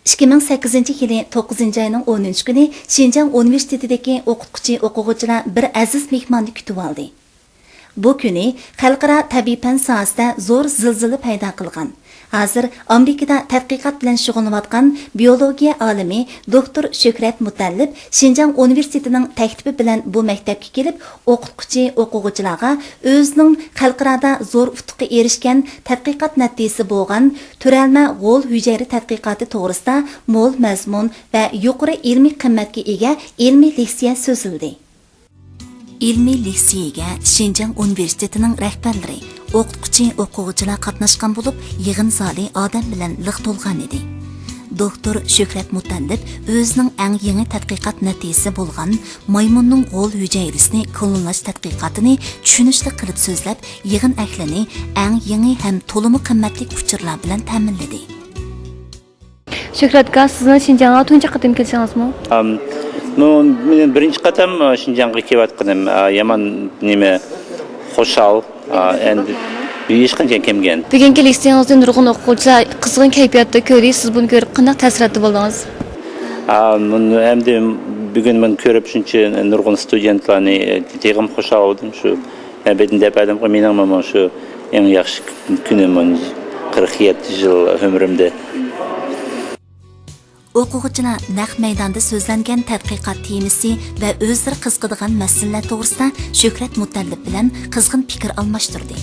2008 yılı 9. ayının 10. günü Şinjan Üniversitesi'deki o'quvchi-o'quvchilar bir aziz mehmonni kutib oldi. Bu kuni xalqaro tabiiy fan sohasida zo'r zilzila paydo qilgan. Hozir Amerikada tadqiqot bilan shug'ullanayotgan biologiya olimi doktor Shuhrat Mutallib Şinjan Üniversitesining taklifi bilan bu maktabga kelib, o'quvchi-o'quvchilarga o'zining xalqaroda zo'r utuqqa erishgan tadqiqot natijasi bo'lgan turalma g'o'l hujayra tadqiqoti to'g'risida mo'l mazmun va yuqori ilmiy qimmatga ega ilmiy leksiya so'zildi. İlmiy leksiyega Şinjan Üniversitesining rahbarlari, o'quvchi-o'quvchilar qatnashgan bo'lib, yig'in zali odam bilan liq to'lgan edi. Doktor Shuhrat Mutallib o'zining eng yangi tadqiqot natijasi bo'lgan maymunning g'o'l hujayrasini klonlash tadqiqotini tushunishli qilib so'zlab, yig'in ahlini eng yangi ham to'limi qimmatli uchurlar bilan ta'minladi. Shuhrat aka, sizni Şinjanga tunji qatim kelsingizmi? Men birinchi qatam Şinjanga kelayotganim, yomon nima xushal, endi hech qancha kelgan. Bugungi leksiyangizni nurg'un o'quvchilar qizg'in kayfiyatda ko'rdi. Siz buni ko'rib qanday ta'sirotda bo'ldingiz? Endi bugun men ko'rib shuncha nurg'un studentlarni teg'im xushal bo'ldim. Shu albatta deb aytdim, mening mana shu eng yaxshi kunim 47 yil umrimda. O'quvchilar naq maydonda so'zlangan tadqiqot temasi va o'zlari qiziqadigan masalalar to'g'risida Shuhrat Mutallib bilan qizg'in fikr almashtirdi.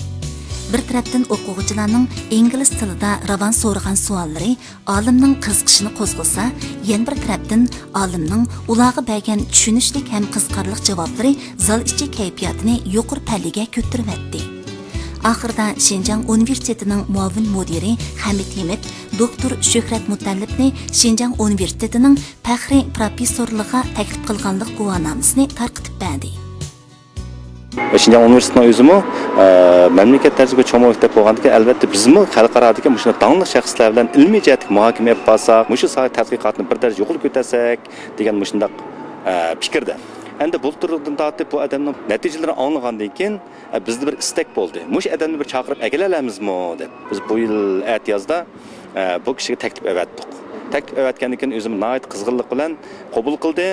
Bir tarafdan o'quvchilarning ingliz tilida ravon so'ragan savollari olimning qiziqishini qo'zg'asa, yana bir tarafdan olimning ularga bergan tushunishlik ham qiziqarli javoblari zal ichi kayfiyatini yuqori pallaga ko'taribdi. Oxirida Şinjan Üniversitesining muavin mudiri Hamid Himid doktor Shuhrat Mutallibni Şinjan Üniversitesining faxriy professorligiga taklif qilganlik guvohnomasini tarqatib berdi. Şinjan Üniversitesining o'zimi mamlakat tarziga cho'ng maktab bo'lgandan albatta bizmi xalqarodagi mushuna tangli shaxslar bilan ilmiy jihatga muhokama qilib qolsak, mushu soha tadqiqotni bir daraja yuqori ko'tarsak degan mushundaq fikrda. Endi bu turdan tortib bu odamning natijalarini anglagandan keyin bizda bir istak bo'ldi. Mush odamni bir chaqirib agalamizmi deb. Biz bu yil yozda bu kishiga taklif etdik. Taklif etgandan keyin o'zim nihoyat qizg'inlik bilan qabul qildi.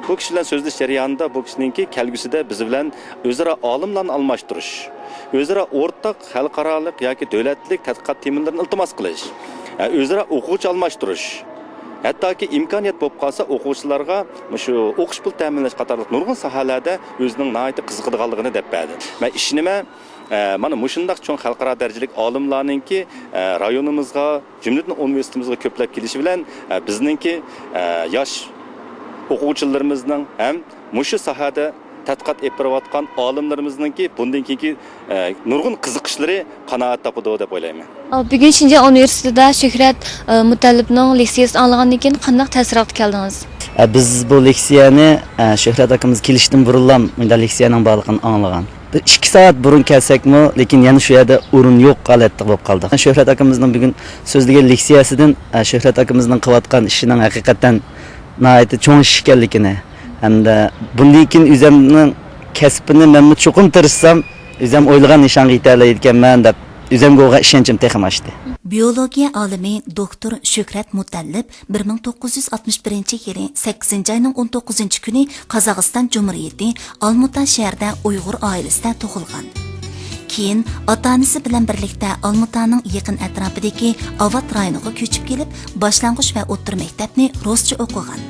Bu kishi bilan so'zlash jarayonida bu kishiningki kelgusida biz bilan o'zaro olimlarni almashtirish, o'zaro o'rtaq xalqaroliq yoki davlatlik tadqiqot temalarini iltimos qilish, o'zaro o'quvchi almashtirish. Hattoki imkoniyat bo'lib qolsa o'quvchilarga shu o'qish pul ta'minlash qatorliq nurg'un sohalarda o'zining nihoyat qiziqadiganligini deb berdi. Men ishonima mana mushundaq cho'ng xalqaro darajalik olimlarningki rayonimizga, jumladan universitetimizga ko'plab kelishi bilan bizningki yosh o'quvchilarimizning ham mushu sohada tadqiqot olib borayotgan olimlarimizningki bundan keyingi nurg'un qiziqishlari qanoat topadi deb o'ylayman. Bugun Şinjan Üniversitesida Shuhrat Mutallibning leksiyasini anglagandan keyin qanday ta'sirotga keldingiz? Biz bu leksiyani Shuhrat akamiz kelishdan burunlam bunda leksiyaning borligini anglagan. 2 soat burun kelsakmi, lekin yana shu yerda o'rin yo'q holatda bo'lib qoldik. Shuhrat akamizning bugun so'zlagan leksiyasidan Shuhrat akamizning qilayotgan ishining haqiqatan nihoyat cho'ng ish ekanligini hamda bundan keyin o'zimning kasbini men cho'qim tirishsam, o'zim o'ylagan nishonga yetalayotganman deb o'zimga ishonchim texmashdi. Biologiya olimi doktor Shuhrat Mutallib 1961 yili 8 ayning 19 kuni Qozog'iston Cumhuriyeti Almuta shahrida Uyg'ur oilasida tug'ilgan. Keyin ota-onasi bilan birlikda Almutaning yaqin atrofidagi Avat rayoniga ko'chib kelib, boshlang'ich va o'rta maktabni ruscha o'qigan.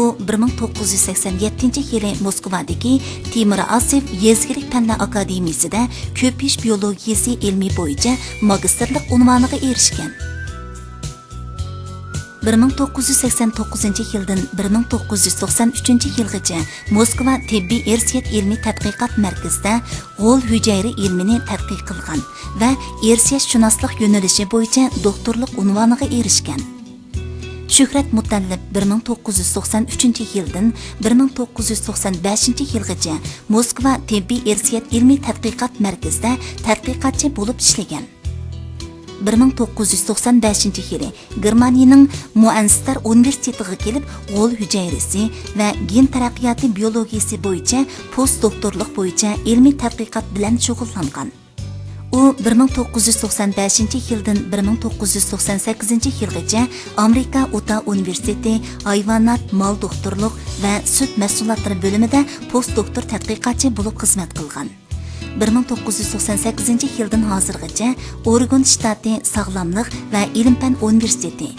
U 1987 yili Moskvadagi Timur Asiyev Yezgilik Fanlar Akademiyasida ko'pish biologiyasi ilmi bo'yicha magistrlik unvoniga erishgan. 1989 yildan 1993 yilgacha Moskva tibbiy irsiyat ilmiy tadqiqot markazida g'o'l hujayra ilmini tadqiq qilgan va irsiyatshunaslik yo'nalishi bo'yicha doktorlik unvoniga erishgan. Shuhrat Mutallib 1993 yildan 1995 yilgacha Moskva tibbiy irsiyat ilmiy tadqiqot markazida tadqiqotchi bo'lib ishlagan. 1995 yili Germaniyaning Muanstar universitetiga kelib, g'o'l hujayrasi va gen taraqqiyoti biologiyasi bo'yicha postdoktorlik bo'yicha ilmiy tadqiqot bilan shug'ullangan. U 1995 yildan 1998 yilgacha Amerika Utah Universiteti hayvonot, mol doktorluq va sut mahsulotlari bo'limida postdoktor tadqiqotchi bo'lib xizmat qilgan. 1998 yildan hozirgacha Oregon shtati Sog'lomlik va ilm-fan universiteti,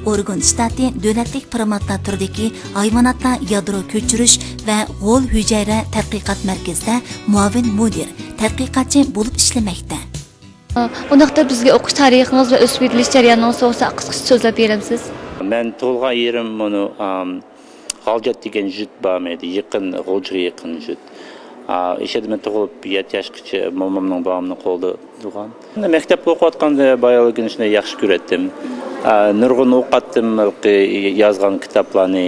Oregon shtati davlatlik primatlar turidagi hayvonotlar yadro ko'chirish va g'o'l hujayra tadqiqot markazida muavin mudir, tadqiqotchi bo'lib ishlamoqda. Undaqda bizga o'qish tarixingiz va o'sib yetilish jarayonini so'zsa qisqacha so'zlab berasiz. Men tug'ilgan yerim buni G'aljat degan jut bormaydi, yaqin G'o'jga yaqin jut. Ishada men tug'ilib 7 yoshgacha momamning babamning qo'lida turgan. Maktabda o'qiyotganda biologiyani shunday yaxshi ko'rdim. Nurg'un o'qitdim, yozgan kitoblarni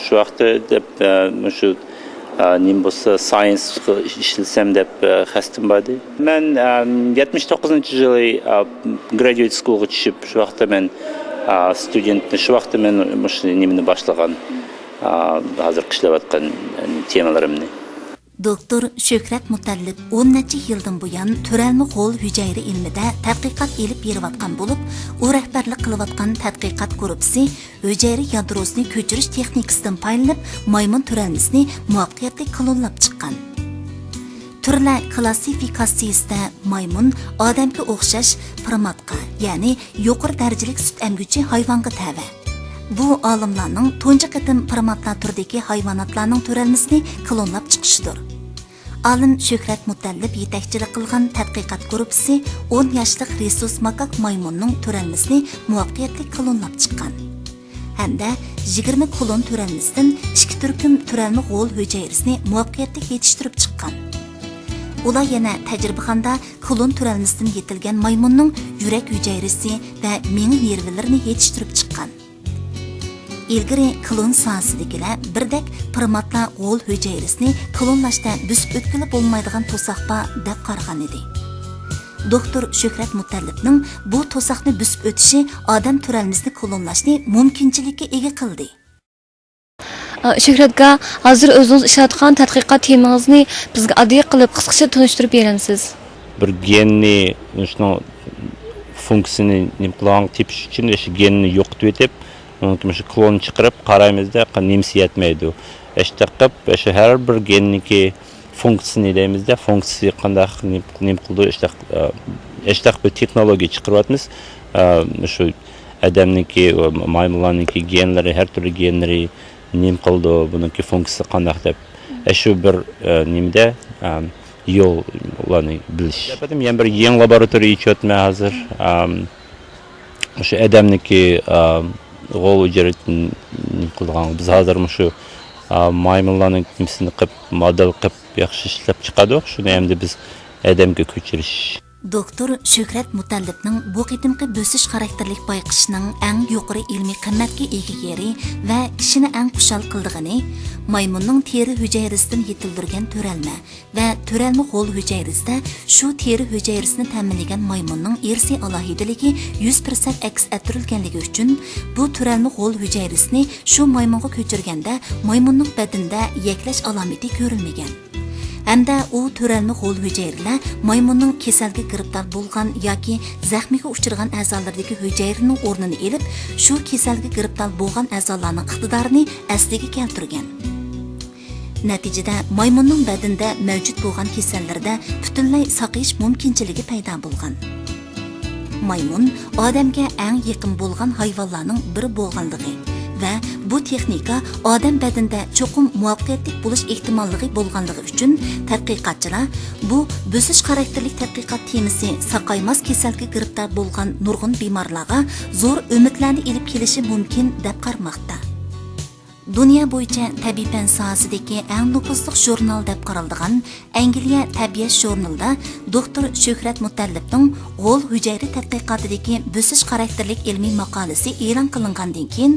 shu vaqtda deb shu Nimbus Science ishlasam deb xastim bo'ldi. Men 79-yili graduate schoolga tushib, shu vaqtda men studentni shu vaqtda men shu nimani boshlagan. Hozir ishlayotgan temalarimni. Doktor Shuhrat Mutallib 10 necha yildan buyon turalma g'o'l hujayra ilmida tadqiqot elib berayotgan bo'lib, u rahbarlik qilayotgan tadqiqot guruhi hujayra yadrosini ko'chirish texnikasidan foydalanib, maymun turalmasini muvaffaqiyatli klonlab chiqqan. Turlar klassifikatsiyasida maymun odamga o'xshash primatga, ya'ni yuqori darajalik sut emguvchi hayvonga tava. Bu olimlarning tunji qatim primatlar turidagi hayvonotlarning turalmasini klonlab chiqishidir. Olim Shuhrat Mutallib yetakchilik qilgan tadqiqot guruhi 10 yoshlik resus makak maymunning turalmasini muvaffaqiyatli klonlab chiqqan. Hamda 20 klon turalmasidan 2 turkum turalma g'o'l hujayrasini muvaffaqiyatli yetishtirib chiqqan. Ular yana tajribaxonada klon turalmasidan yetilgan maymunning yurak hujayrasi va miya nervlarini yetishtirib chiqqan. İlgari klon sahasidagilar birdek primatlar g'o'l hujayrasini klonlashda büsüp o'tkilib bo'lmaydigan to'saqqa deb qaragan edi. Doktor Shuhrat Mutallibning bu to'saqni büsüp o'tishi odam turalmasini klonlashni mumkinchilikka ega qildi. Shuhratga hozir o'zingiz ishlatgan tadqiqot temangizni bizga oddiy qilib qisqacha tunishtirib berasiz. Bir genni shuning funksiyasini nimqilgan tepish uchun o'sha genni yo'qotib etib, uni shu klon chiqarib qaraymizda nimsi yetmaydi. Eshtaqib o'sha har bir genniki funksiyasini deymizda, funksiya qanday nim qildi eshtaq bir texnologiya chiqaryapmiz. Shu odamniki, maymunlarniki genlari, har turli genlari nim qildi, buniki funksiyasi qanday deb shu bir nimda yo'llarni bilish. Yana bir yangi laboratoriya ichyapman hozir. Shu odamniki g'o'l hujayrasini qilgan. Biz hozir shu maymunlarning nimsini qilib, model qilib yaxshi ishlab chiqadi. Shuni endi biz odamga ko'chirish. Doktor Shuhrat Mutallibning bu qitimqi bo'sish xarakterlik bayqishining eng yuqori ilmiy qimmatga ega yeri va kishini eng xushal qildig'ini maymunning teri hujayrasidan yetildirgan turalma va turalma g'o'l hujayrasida shu teri hujayrasini ta'minlagan maymunning irsiy alohidaligi 100% aks ettirilganligi uchun bu turalma g'o'l hujayrasini shu maymunga ko'chirganda maymunning badanida yaklash alomati ko'rilmagan. Hamda u turalma g'o'l hujayralar maymunning kasalga giribdor bo'lgan yoki zaxmiga uchragan a'zolardagi hujayraning o'rnini elib, shu kasalga giribdor bo'lgan a'zolarning iqtidorini asliga keltirgan. Natijada maymunning badanida mavjud bo'lgan kasallarda butunlay saqayish mumkinchiligi paydo bo'lgan. Maymun odamga eng yaqin bo'lgan hayvonlarning biri bo'lganligi va bu texnika odam badanida cho'qim muvaffaqiyatli bo'lish ehtimolligi bo'lganligi uchun tadqiqotchilar bu bo'sish xarakterli tadqiqot temasi saqaymas kasalga giribdor bo'lgan nurg'un bemorlarga zo'r umidlarni ilib kelishi mumkin deb qaramoqda. Dünya bo'yicha tabiiy fan sohasidagi eng nufuzli jurnal deb qaraladigan Angliya tabiat jurnalida doktor Shuhrat Mutallibning g'o'l hujayra tadqiqotidagi bo'sish xarakterlik ilmiy maqolasi e'lon qilingandan keyin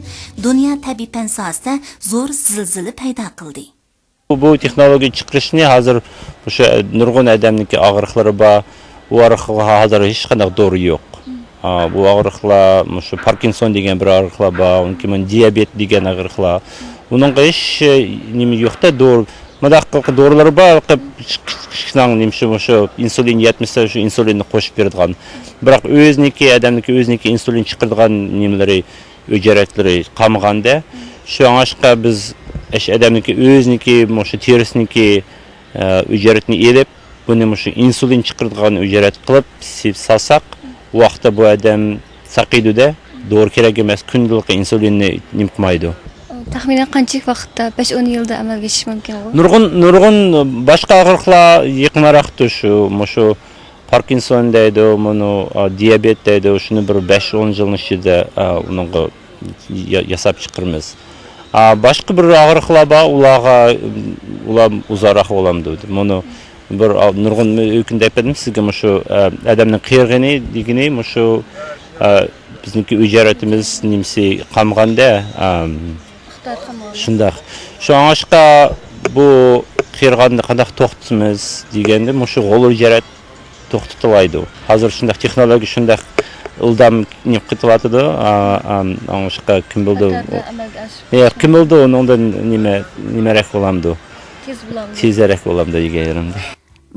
dunyo tabiiy fan sohasida zo'r zilzila paydo qildi. Bu texnologiya chiqarishni hozir o'sha nurg'un odamniki og'riqlari bor, u og'riqlarga hozir hech qanday dori yo'q. Bu og'riqlar, shu Parkinson degan bir og'riqlar bor, uniki diabet degan og'riqlar. Buningga hech nima yo'qda, Mındaq dorilar bor, kichkina nimshi shu insulin yetmasa shu insulinni qo'shib beradigan. Biroq odamniki o'ziniki insulin chiqaradigan nimalari, hujayratlari qolmaganda, shu angashqa biz odamniki o'ziniki, shu terisiniki hujayratni elib, buni shu insulin chiqaradigan hujayrat qilib salsak, vaqtda bu odam saqiydi-da, doğru kerak emas, kundalik insulinni nimqmaydi. Taxminan qancha vaqtda 5-10 yilda amalga oshishi mumkin bu? Nurg'un boshqa og'riqlar yaqinroqdir shu Parkinson deydi, buni diabet deydi, shuni bir 5-10 yil ichida uningga yasab chiqaramiz. Boshqa bir og'riqlar bor, ular uzoqroq bo'lamdi. Buni bir nurg'un o'kunda aytdim sizga shu odamning qiyig'ini degini shu bizniki hujayratimiz nimsi qolmaganda shundaq. Shu angashqa bu qiyirganni qanday to'xtatamiz deganda shu g'ol hujayrat to'xtatiladi. Hozir shundaq texnologiya shundaq ildam nima qilyapti. Angashqa kim bildi? Kim bildi undan nimaroq bo'lamdi? Tezroq bo'lamdi deganimda.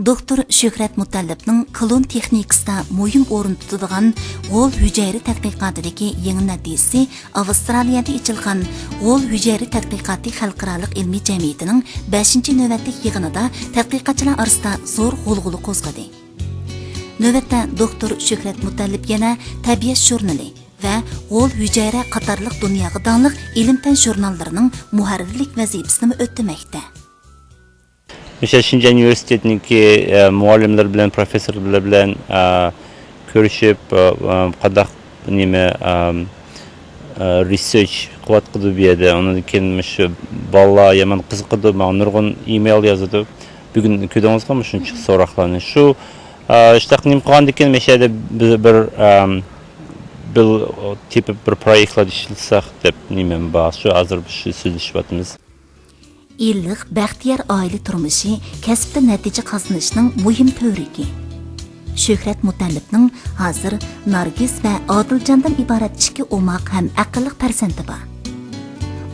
Doktor Shuhrat Mutallibning klon texnikasida muhim o'rin tutadigan g'ol hujayra tadqiqotidagi yangi natijasi Avstraliyada ochilgan g'ol hujayra tadqiqoti xalqaro ilmiy jamiyatining 5-navbatlik yig'inida tadqiqotchilar orasida zo'r g'ulg'ula qo'zg'adi. Navbatda doktor Shuhrat Mutallib yana tabiat jurnali va g'ol hujayra qatorliq dunyoga donliq ilm-fan jurnallarining muharrirlik vazifasini o'tamoqda. Şinjan Üniversitetiniki muallimler bilen, profesörler bilen görüşüp qadaq nime research qıvatqıdı bir yerde. Onun için şu balla yaman qızqıdı. Bana nurgun e-mail yazdı. Bugün köydüğünüzde mi şunu soraklarını? Şu işte nim qıgan diken meşede bir tipi bir proyektler işletsek dep nimem bas. Şu hazır bir şey sözleşvatımız. Illiq, baxtiyor oila turmushi kasbda natija qozonishning muhim to'rigi. Shuhrat Mutallibning hozir Nargis va Odiljondan iborat 2 o'moq ham aqlli farzandi bor.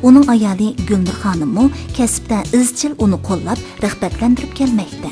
Uning ayoli Gulnur xonimmi kasbda izchil uni qo'llab, rag'batlantirib kelmoqda.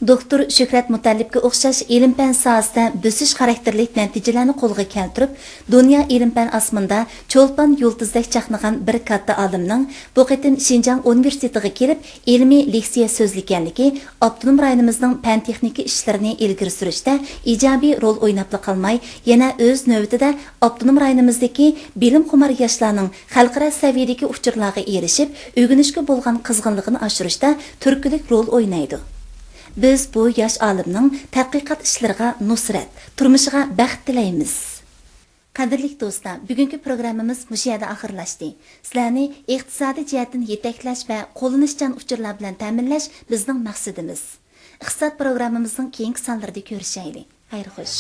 Doktor Shuhrat Mutallibga o'xshash ilm-fan sohasida bosish xarakterlik natijalarni qo'lga keltirib, dunyo ilm-fan osmonda cho'lpon yulduzdek chaqnagan bir katta olimning bu qitim Xinjiang universitetiga kelib, ilmiy leksiya so'zlaganligi avtonom rayonimizning fan texnika ishlarini ilgari surishda ijobiy rol o'ynab qolmay, yana o'z navbatida avtonom rayonimizdagi bilim xumar yoshlarning xalqaro saviyadagi uchurlarga erishib, o'rganishga bo'lgan qizg'inligini oshirishda turkilik rol o'ynaydi. Biz bu yosh olimning tadqiqot ishlariga nusrat, turmushiga baxt tilaymiz. Qadrli do'stlar, bugungi programmamiz mushu yerda oxirlashdi. Sizlarni iqtisodiy jihatdan yetaklash va qo'llanishchan uchurlar bilan ta'minlash bizning maqsadimiz. Iqtisod programmamizning keyingi sonlarida ko'rishaylik. Xayr xo'sh.